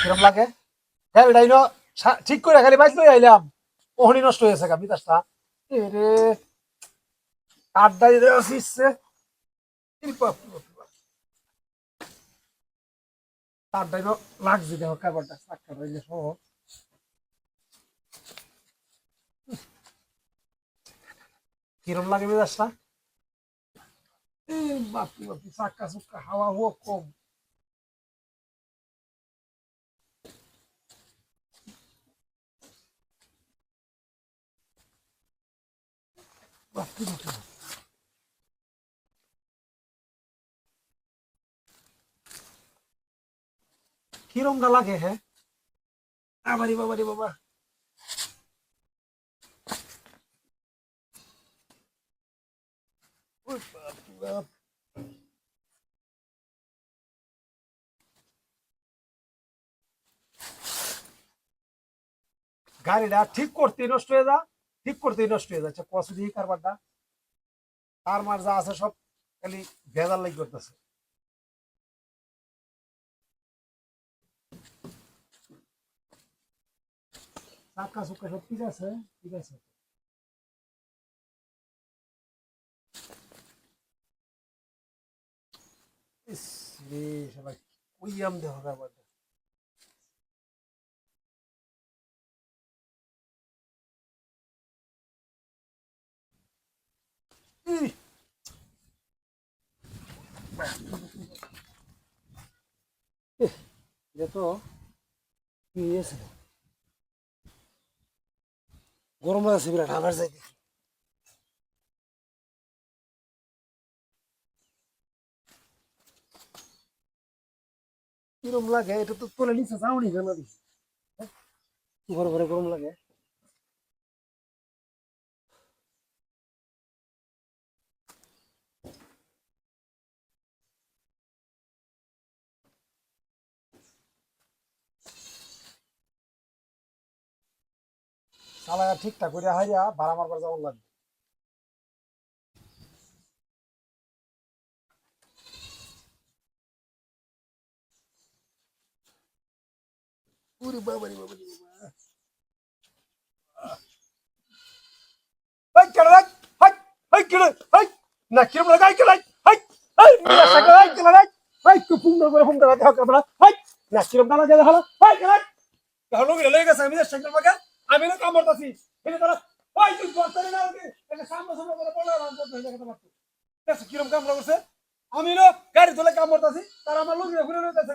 কিরম লাগে হ্যাঁ এটাই ঠিক করে খালি বাইক লই আইলাম ওহনি নষ্ট হয়েছে গা বিকাশটা রে আড্ডা দিতে আসছে আড্ডাই লাগছে দেহ কাবারটা চাক্কা রইলে সহ কিরম লাগে মেজাজটা বাপি বাপি চাক্কা চুক্কা হাওয়া হুয়া কম বাপি বাপি কিরমটা লাগে হ্যাঁ আবারি বাবারি বাবা ওই বাপি বাপ গাড়িটা ঠিক করতে নষ্ট হয়ে যা ঠিক করতেই নষ্ট হয়ে যাচ্ছে কষ্ট দিয়ে কারবারটা তার মার যা আছে সব খালি ভেজাল লাগি করতেছে চাক্কা চুক্কা সব ঠিক আছে ঠিক আছে ইস রে সবাই ওইয়াম দেহ কারবার এটা তো কি হয়েছে গরম লাগছে বিরাট আবার যাই দেখি কিরম লাগে এটা তো তোলে নিচে যাওনি কেন দেখি ঘরে ঘরে গরম লাগে চালায়া ঠিকঠাক করে হাইয়া ভাড়া মারবার যাওয়ার লাগবে ওরে বাবারে বাবারে বাবা হাই কেন রাখ হাই হাই কেন হাই না কিরম লাগাই কেন হাই হাই মিয়া সাকা হাই কেন রাখ হাই তো ফুম করে দেখ কামড়া হাই না কিরম দানা গেলে হলো হাই কেন হলো গেলে গেছে আমি সাইকেল মাকে আমি না কামড়তাছি এনে তারা হাই তুই করতে না ওকে এটা সামনে সামনে করে বলা রান করতে হয়ে গেছে মাত্র কিরম কামড়া করছে আমি না গাড়ি ধরে কামড়তাছি তারা আমার লোক ঘুরে ঘুরে নিতেছে